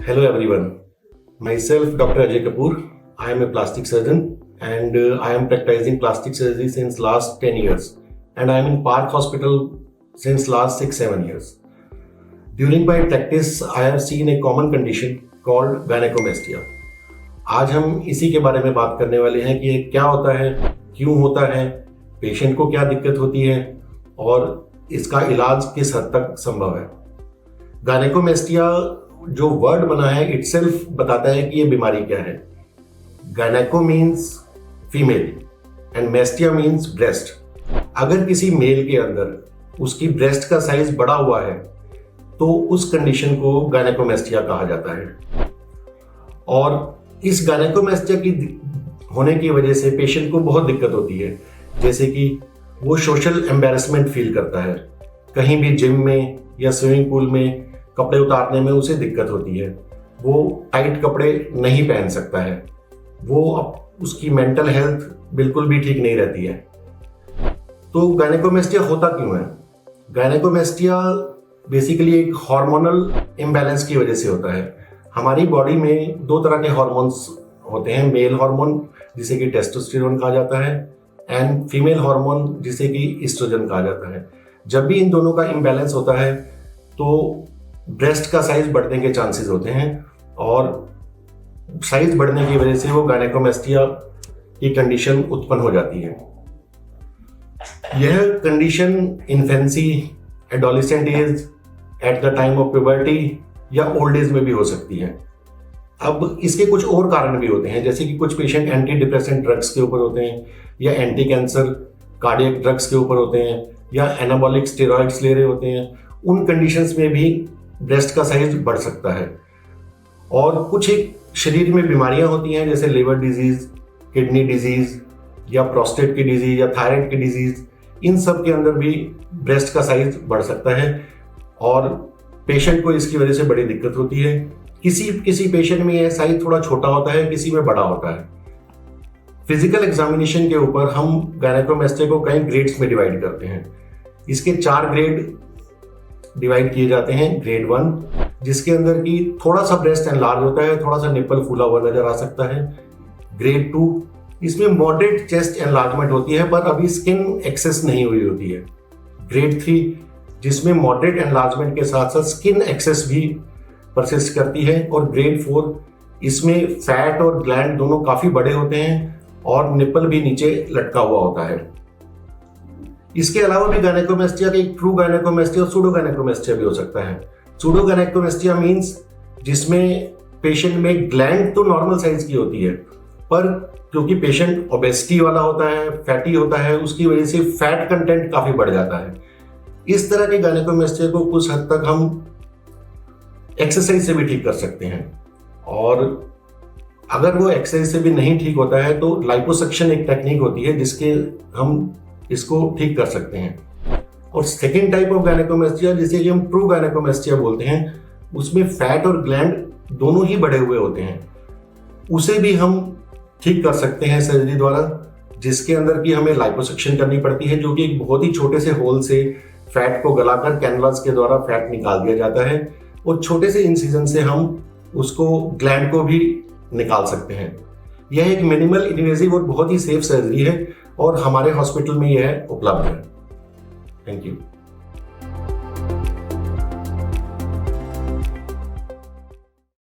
Hello everyone. Myself Dr. Ajay Kapoor. I am a plastic surgeon and I am practicing plastic surgery since last 10 years and I am in Park Hospital since last 6-7 years. During my practice I have seen a common condition called gynecomastia. आज हम इसी के बारे में बात करने वाले हैं कि ये क्या होता है, क्यों होता है, पेशेंट को क्या दिक्कत होती है और इसका इलाज किस हद तक संभव है। गायनेकोमेस्टिया जो वर्ड बना है इटसेल्फ बताता है कि ये बीमारी क्या है। Gynaeco means female and mastia means breast. अगर किसी मेल के अंदर उसकी ब्रेस्ट का साइज बड़ा हुआ है तो उस कंडीशन को गायनेकोमेस्टिया कहा जाता है। और इस गायनेकोमेस्टिया की होने की वजह से पेशेंट को बहुत दिक्कत होती है, जैसे कि वो सोशल एम्बैरेसमेंट फील करता है। कहीं भी जिम में या स्विमिंग पूल में कपड़े उतारने में उसे दिक्कत होती है, वो टाइट कपड़े नहीं पहन सकता है, उसकी मेंटल हेल्थ बिल्कुल भी ठीक नहीं रहती है। तो गायनेकोमेस्टिया होता क्यों है? गायनेकोमेस्टिया बेसिकली एक हार्मोनल इम्बैलेंस की वजह से होता है। हमारी बॉडी में दो तरह के हार्मोन्स होते हैं, मेल हार्मोन जिसे कि टेस्टोस्टेरोन कहा जाता है एंड फीमेल हार्मोन जिसे कि एस्ट्रोजन कहा जाता है। जब भी इन दोनों का इम्बैलेंस होता है तो ब्रेस्ट का साइज बढ़ने के चांसेस होते हैं और साइज बढ़ने की वजह से वो गायनेकोमेस्टिया की कंडीशन उत्पन्न हो जाती है। यह condition infancy, adolescent age, at the time of puberty या ओल्ड एज में भी हो सकती है। अब इसके कुछ और कारण भी होते हैं, जैसे कि कुछ पेशेंट एंटी डिप्रेसेंट ड्रग्स के ऊपर होते हैं या एंटी कैंसर कार्डियक ड्रग्स के ऊपर होते हैं या एनाबॉलिक स्टेरॉइड्स ले रहे होते हैं। उन कंडीशंस में भी ब्रेस्ट का साइज बढ़ सकता है। और कुछ एक शरीर में बीमारियां होती हैं, जैसे लिवर डिजीज, किडनी डिजीज या प्रोस्टेट की डिजीज या थायराइड की डिजीज। इन सब के अंदर भी ब्रेस्ट का साइज बढ़ सकता है और पेशेंट को इसकी वजह से बड़ी दिक्कत होती है। किसी पेशेंट में यह साइज थोड़ा छोटा होता है, किसी में बड़ा होता है। फिजिकल एग्जामिनेशन के ऊपर हम गायनेकोमेस्टिया को कई ग्रेड्स में डिवाइड करते हैं। इसके 4 ग्रेड डिवाइड किए जाते हैं। ग्रेड 1 जिसके अंदर की थोड़ा सा ब्रेस्ट एनलार्ज होता है, थोड़ा सा निप्पल फूला हुआ नजर आ सकता है। ग्रेड 2 इसमें मॉडरेट चेस्ट एनलार्जमेंट होती है पर अभी स्किन एक्सेस नहीं हुई होती है। ग्रेड 3 जिसमें मॉडरेट एनलार्जमेंट के साथ साथ स्किन एक्सेस भी परसिस्ट करती है। और ग्रेड 4 इसमें फैट और ग्लैंड दोनों काफी बड़े होते हैं और निप्पल भी नीचे लटका हुआ होता है। इसके अलावा भी गायनेकोमेस्टिया का एक ट्रू गायनेकोमेस्टिया और सूडो गायनेकोमेस्टिया भी हो सकता है। सूडो गायनेकोमेस्टिया मींस जिसमें पेशेंट में ग्लैंड तो नॉर्मल साइज की होती है पर क्योंकि पेशेंट ओबेसिटी वाला होता है, फैटी होता है, उसकी वजह से फैट कंटेंट काफी बढ़ जाता है। इस तरह के गायनेकोमेस्टिया को कुछ हद तक हम एक्सरसाइज से भी ठीक कर सकते हैं और अगर वो एक्सरसाइज से भी नहीं ठीक होता है तो लाइपोसक्शन एक टेक्निक होती है जिसके हम इसको ठीक कर सकते हैं। और सेकेंड टाइप ऑफ गायनेकोमेस्टिया जिसे कि हम ट्रू गायनेकोमेस्टिया बोलते हैं, उसमें फैट और ग्लैंड दोनों ही बढ़े हुए होते हैं। उसे भी हम ठीक कर सकते हैं सर्जरी द्वारा, जिसके अंदर की हमें लाइपोसक्शन करनी पड़ती है, जो कि एक बहुत ही छोटे से होल से फैट को गलाकर कैनवास के द्वारा फैट निकाल दिया जाता है और छोटे से इंसिजन से हम उसको ग्लैंड को भी निकाल सकते हैं। यह एक मिनिमल इन्वेजिव और बहुत ही सेफ सर्जरी है और हमारे हॉस्पिटल में यह उपलब्ध है। Thank you.